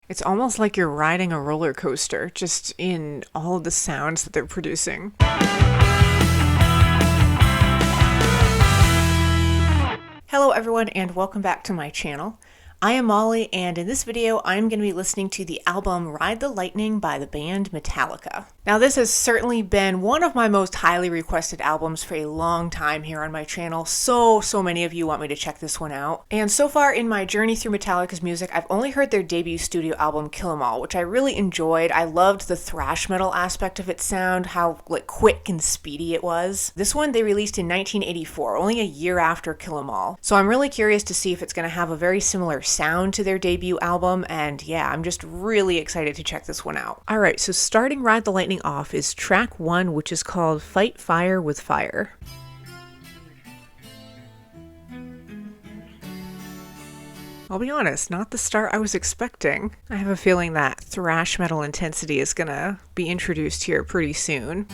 It's almost like you're riding a roller coaster, just in all of the sounds that they're producing. Hello everyone and welcome back to my channel. I am Molly, and in this video I'm going to be listening to the album Ride the Lightning by the band Metallica. Now this has certainly been one of my most highly requested albums for a long time here on my channel. So many of you want me to check this one out. And so far in my journey through Metallica's music, I've only heard their debut studio album Kill 'Em All, which I really enjoyed. I loved the thrash metal aspect of its sound, how quick and speedy it was. This one they released in 1984, only a year after Kill 'Em All. So I'm really curious to see if it's going to have a very similar sound to their debut album, and yeah, I'm just really excited to check this one out. Alright, so starting Ride the Lightning off is track 1, which is called Fight Fire with Fire. I'll be honest, not the start I was expecting. I have a feeling that thrash metal intensity is gonna be introduced here pretty soon.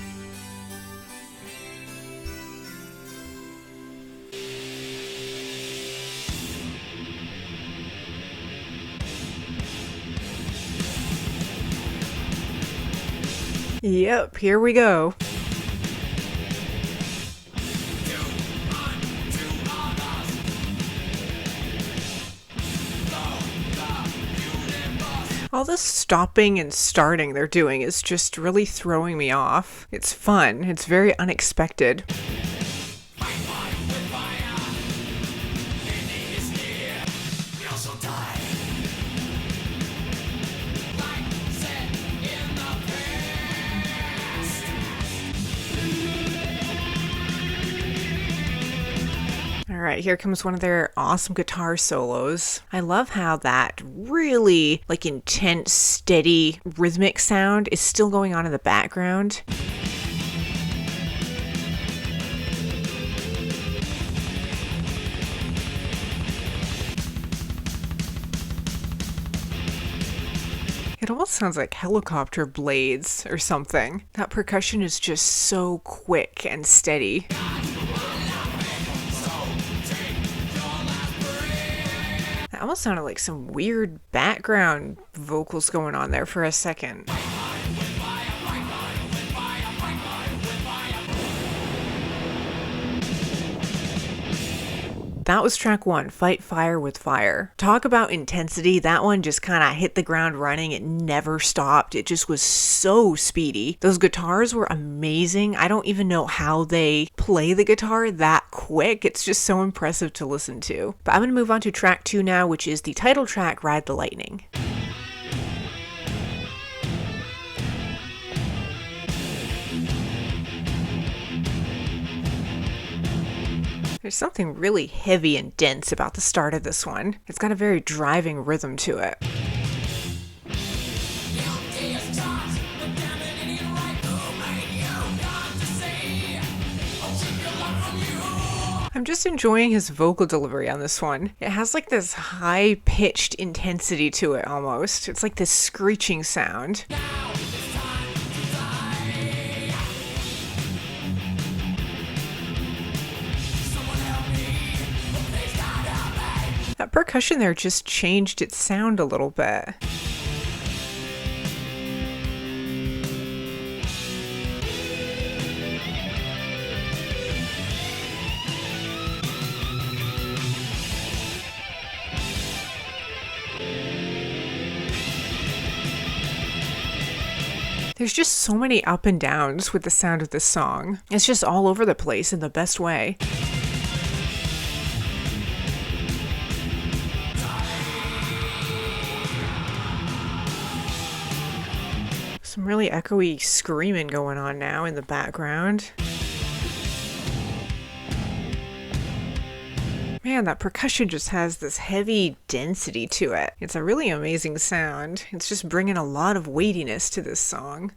Yep, here we go. All this stopping and starting they're doing is just really throwing me off. It's fun, it's very unexpected. Alright, here comes one of their awesome guitar solos. I love how that really intense, steady, rhythmic sound is still going on in the background. It almost sounds like helicopter blades or something. That percussion is just so quick and steady. That almost sounded like some weird background vocals going on there for a second. That was track 1, Fight Fire with Fire. Talk about intensity, that one just kind of hit the ground running. It never stopped. It just was so speedy. Those guitars were amazing. I don't even know how they play the guitar that quick. It's just so impressive to listen to. But I'm going to move on to track 2 now, which is the title track, Ride the Lightning. There's something really heavy and dense about the start of this one. It's got a very driving rhythm to it. I'm just enjoying his vocal delivery on this one. It has this high-pitched intensity to it almost. It's like this screeching sound. That percussion there just changed its sound a little bit. There's just so many up and downs with the sound of this song. It's just all over the place in the best way. Some really echoey screaming going on now in the background. Man, that percussion just has this heavy density to it. It's a really amazing sound. It's just bringing a lot of weightiness to this song.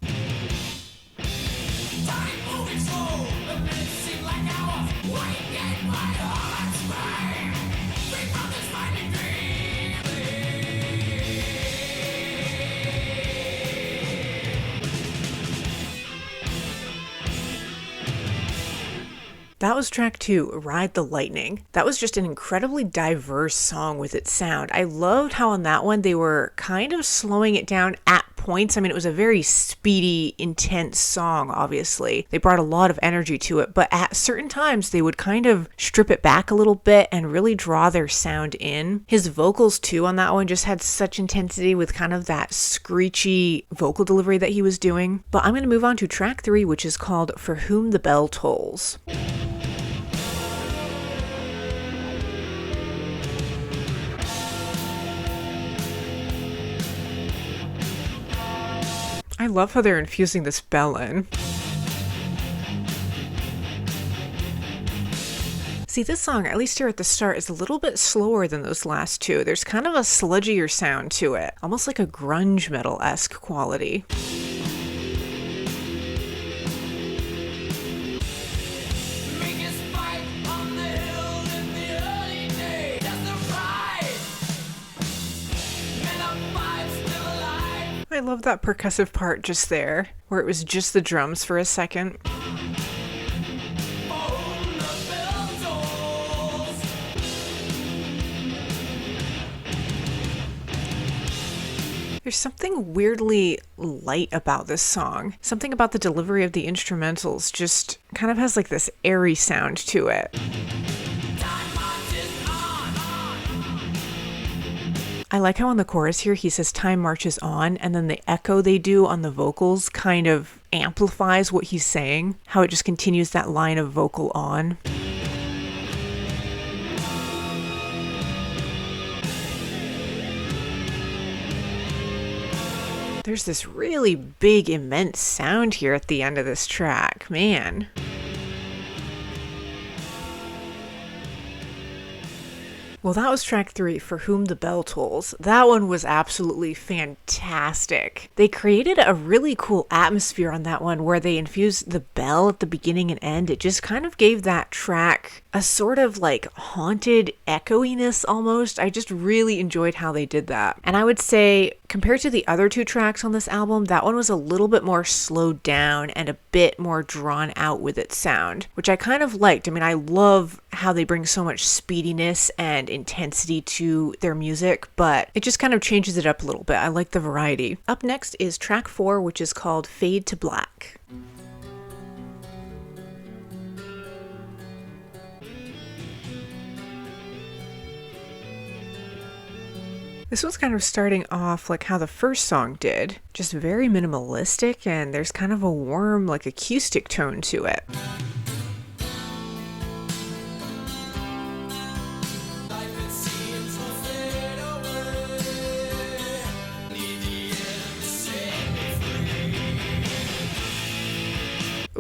That was track 2, Ride the Lightning. That was just an incredibly diverse song with its sound. I loved how on that one they were kind of slowing it down at points. I mean, it was a very speedy, intense song, obviously. They brought a lot of energy to it, but at certain times they would kind of strip it back a little bit and really draw their sound in. His vocals too on that one just had such intensity with kind of that screechy vocal delivery that he was doing. But I'm going to move on to track 3, which is called For Whom the Bell Tolls. I love how they're infusing this bell in. See, this song, at least here at the start, is a little bit slower than those last two. There's kind of a sludgier sound to it, almost like a grunge metal-esque quality. I love that percussive part just there, where it was just the drums for a second. There's something weirdly light about this song. Something about the delivery of the instrumentals just kind of has like this airy sound to it. I like how on the chorus here he says time marches on, and then the echo they do on the vocals kind of amplifies what he's saying, how it just continues that line of vocal on. There's this really big, immense sound here at the end of this track, man. Well, that was track 3, For Whom the Bell Tolls. That one was absolutely fantastic. They created a really cool atmosphere on that one where they infused the bell at the beginning and end. It just kind of gave that track a sort of like haunted echoiness almost. I just really enjoyed how they did that. And I would say compared to the other 2 tracks on this album, that one was a little bit more slowed down and a bit more drawn out with its sound, which I kind of liked. I mean, I love how they bring so much speediness and intensity to their music, but it just kind of changes it up a little bit. I like the variety. Up next is track 4, which is called Fade to Black. This one's kind of starting off like how the first song did, just very minimalistic, and there's kind of a warm, like acoustic tone to it.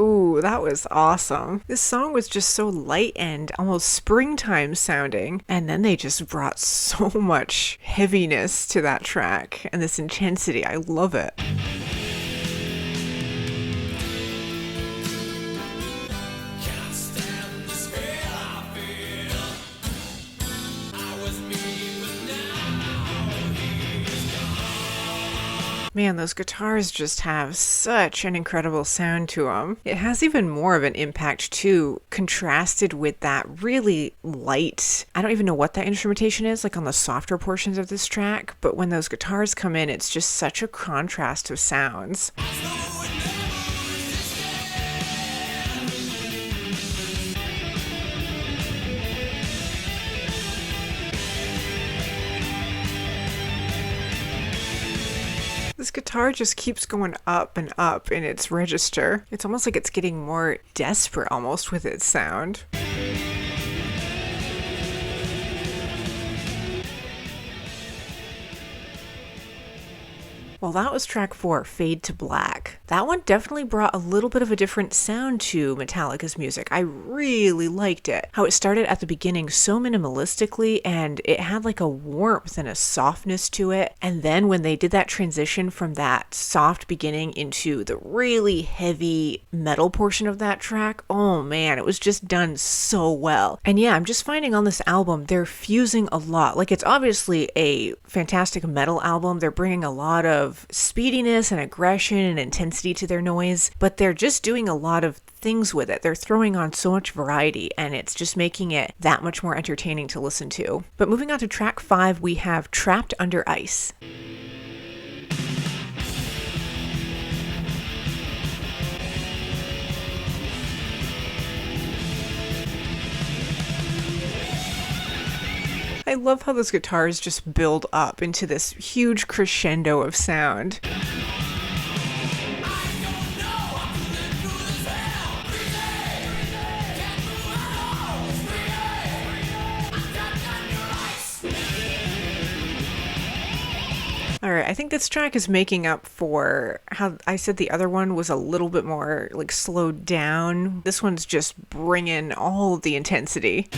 Ooh, that was awesome. This song was just so light and almost springtime sounding, and then they just brought so much heaviness to that track and this intensity. I love it. Man, those guitars just have such an incredible sound to them. It has even more of an impact too, contrasted with that really light, I don't even know what that instrumentation is, like on the softer portions of this track, but when those guitars come in, it's just such a contrast of sounds. This guitar just keeps going up and up in its register. It's almost like it's getting more desperate almost with its sound. Well, that was track 4, Fade to Black. That one definitely brought a little bit of a different sound to Metallica's music. I really liked it. How it started at the beginning so minimalistically, and it had like a warmth and a softness to it. And then when they did that transition from that soft beginning into the really heavy metal portion of that track, oh man, it was just done so well. And yeah, I'm just finding on this album, they're fusing a lot. Like, it's obviously a fantastic metal album. They're bringing a lot of of speediness and aggression and intensity to their noise, but they're just doing a lot of things with it. They're throwing on so much variety, and it's just making it that much more entertaining to listen to. But moving on to track 5, we have Trapped Under Ice. I love how those guitars just build up into this huge crescendo of sound. Alright, I think this track is making up for how I said the other one was a little bit more like slowed down. This one's just bringing all of the intensity.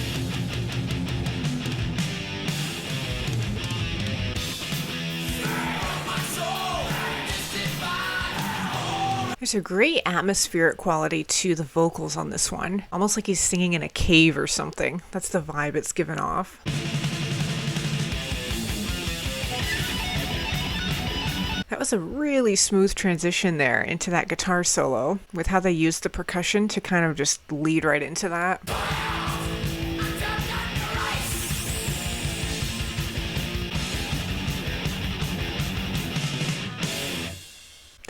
There's a great atmospheric quality to the vocals on this one, almost like he's singing in a cave or something. That's the vibe it's given off. That was a really smooth transition there into that guitar solo, with how they used the percussion to kind of just lead right into that.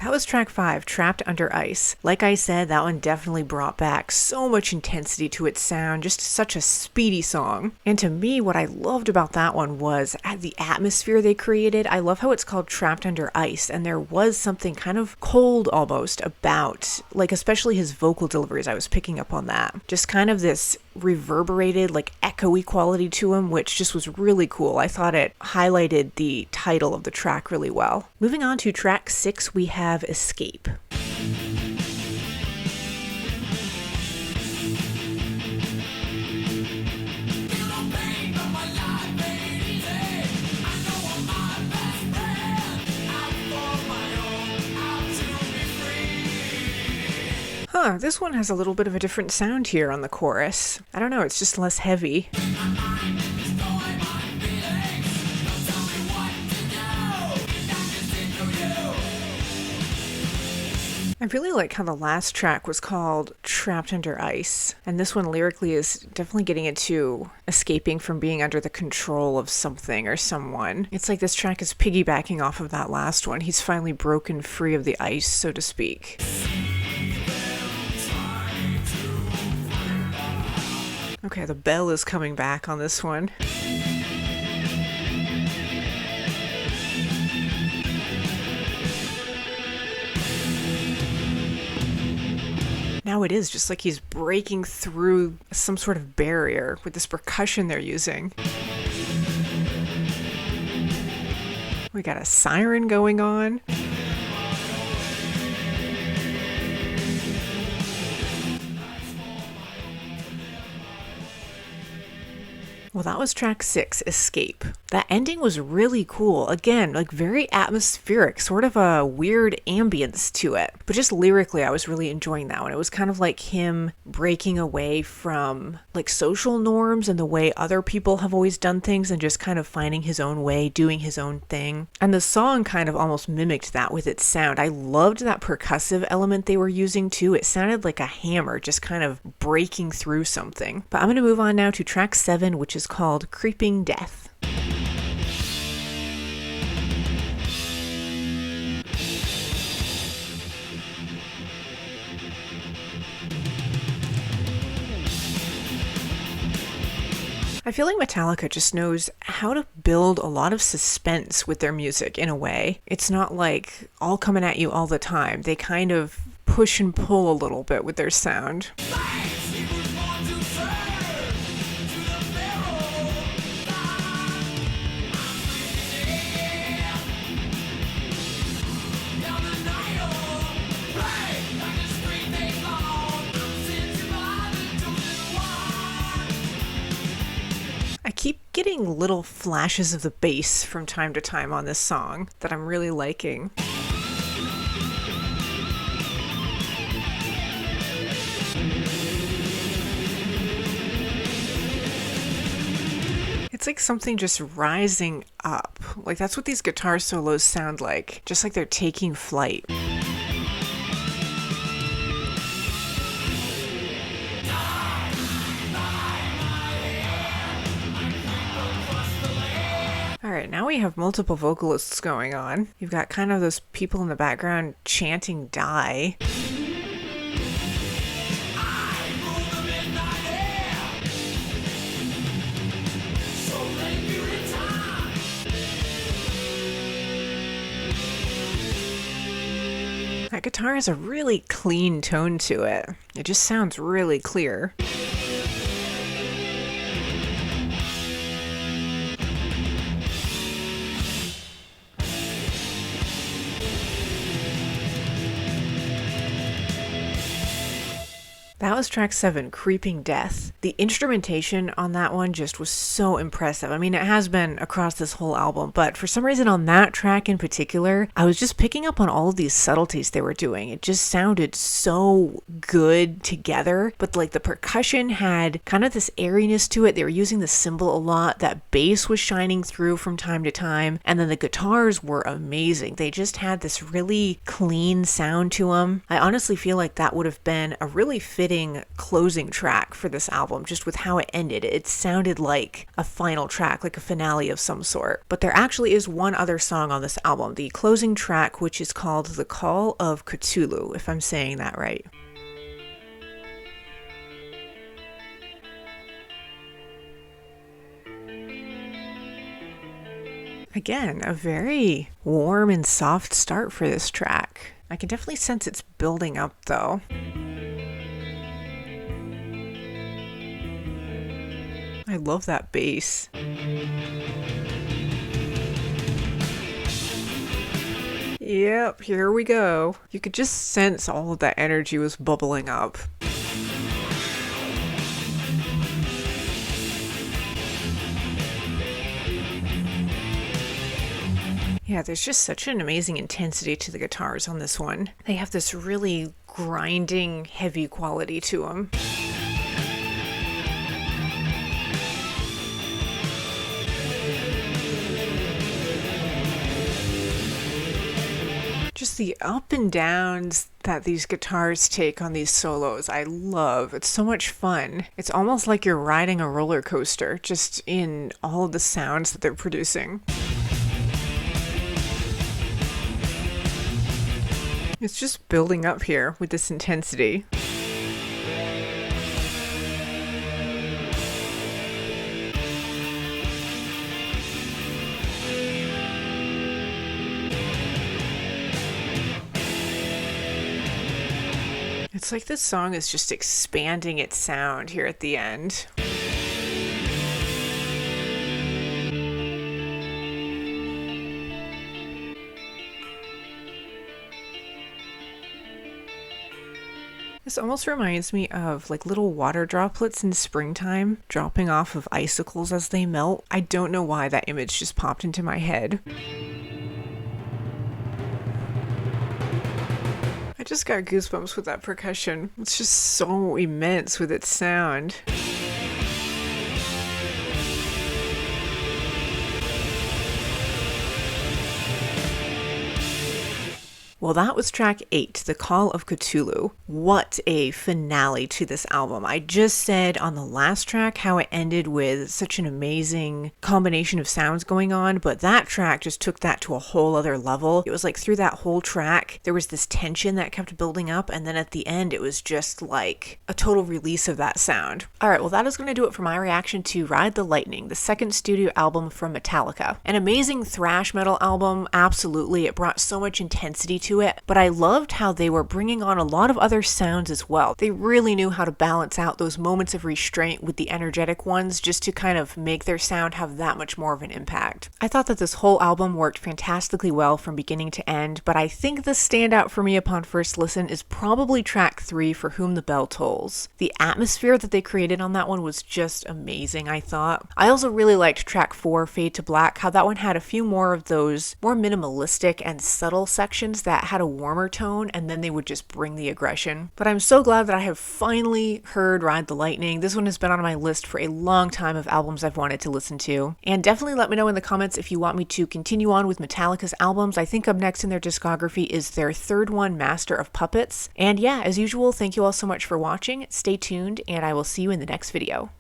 That was track 5, Trapped Under Ice. Like I said, that one definitely brought back so much intensity to its sound, just such a speedy song. And to me, what I loved about that one was the atmosphere they created. I love how it's called Trapped Under Ice, and there was something kind of cold almost about, like especially his vocal deliveries, I was picking up on that. Just kind of this reverberated, like echoey quality to him, which just was really cool. I thought it highlighted the title of the track really well. Moving on to track 6, we have Escape. This one has a little bit of a different sound here on the chorus. I don't know, it's just less heavy. I really like how the last track was called Trapped Under Ice, and this one lyrically is definitely getting into escaping from being under the control of something or someone. It's like this track is piggybacking off of that last one. He's finally broken free of the ice, so to speak. Okay, the bell is coming back on this one. Now it is just like he's breaking through some sort of barrier with this percussion they're using. We got a siren going on. Well, that was track 6, Escape. That ending was really cool. Again, like very atmospheric, sort of a weird ambience to it. But just lyrically, I was really enjoying that one. It was kind of like him breaking away from like social norms and the way other people have always done things and just kind of finding his own way, doing his own thing. And the song kind of almost mimicked that with its sound. I loved that percussive element they were using too. It sounded like a hammer just kind of breaking through something. But I'm going to move on now to track 7, which is called Creeping Death. I feel like Metallica just knows how to build a lot of suspense with their music in a way. It's not like all coming at you all the time. They kind of push and pull a little bit with their sound. I keep getting little flashes of the bass from time to time on this song that I'm really liking. It's like something just rising up. Like that's what these guitar solos sound like, just like they're taking flight. Alright, now we have multiple vocalists going on. You've got kind of those people in the background chanting "Die." That guitar has a really clean tone to it. It just sounds really clear. That was track 7, Creeping Death. The instrumentation on that one just was so impressive. I mean, it has been across this whole album, but for some reason on that track in particular, I was just picking up on all of these subtleties they were doing. It just sounded so good together, but like the percussion had kind of this airiness to it. They were using the cymbal a lot. That bass was shining through from time to time, and then the guitars were amazing. They just had this really clean sound to them. I honestly feel like that would have been a really fitting closing track for this album, just with how it ended. It sounded like a final track, like a finale of some sort. But there actually is one other song on this album, the closing track, which is called The Call of Ktulu, if I'm saying that right. Again, a very warm and soft start for this track. I can definitely sense it's building up though. I love that bass. Yep, here we go. You could just sense all of that energy was bubbling up. Yeah, there's just such an amazing intensity to the guitars on this one. They have this really grinding, heavy quality to them. Just the up and downs that these guitars take on these solos, I love. It's so much fun. It's almost like you're riding a roller coaster, just in all of the sounds that they're producing. It's just building up here with this intensity. It's like this song is just expanding its sound here at the end. This almost reminds me of like little water droplets in springtime dropping off of icicles as they melt. I don't know why that image just popped into my head. I just got goosebumps with that percussion. It's just so immense with its sound. Well, that was track 8, The Call of Ktulu. What a finale to this album. I just said on the last track how it ended with such an amazing combination of sounds going on, but that track just took that to a whole other level. It was like through that whole track, there was this tension that kept building up, and then at the end, it was just like a total release of that sound. Alright, well that is going to do it for my reaction to Ride the Lightning, the second studio album from Metallica. An amazing thrash metal album, absolutely. It brought so much intensity to it, but I loved how they were bringing on a lot of other sounds as well. They really knew how to balance out those moments of restraint with the energetic ones just to kind of make their sound have that much more of an impact. I thought that this whole album worked fantastically well from beginning to end, but I think the standout for me upon first listen is probably track 3, For Whom the Bell Tolls. The atmosphere that they created on that one was just amazing, I thought. I also really liked track 4, Fade to Black, how that one had a few more of those more minimalistic and subtle sections that that had a warmer tone and then they would just bring the aggression. But I'm so glad that I have finally heard Ride the Lightning. This one has been on my list for a long time of albums I've wanted to listen to. And definitely let me know in the comments if you want me to continue on with Metallica's albums. I think up next in their discography is their third one, Master of Puppets. And yeah, as usual, thank you all so much for watching. Stay tuned, and I will see you in the next video.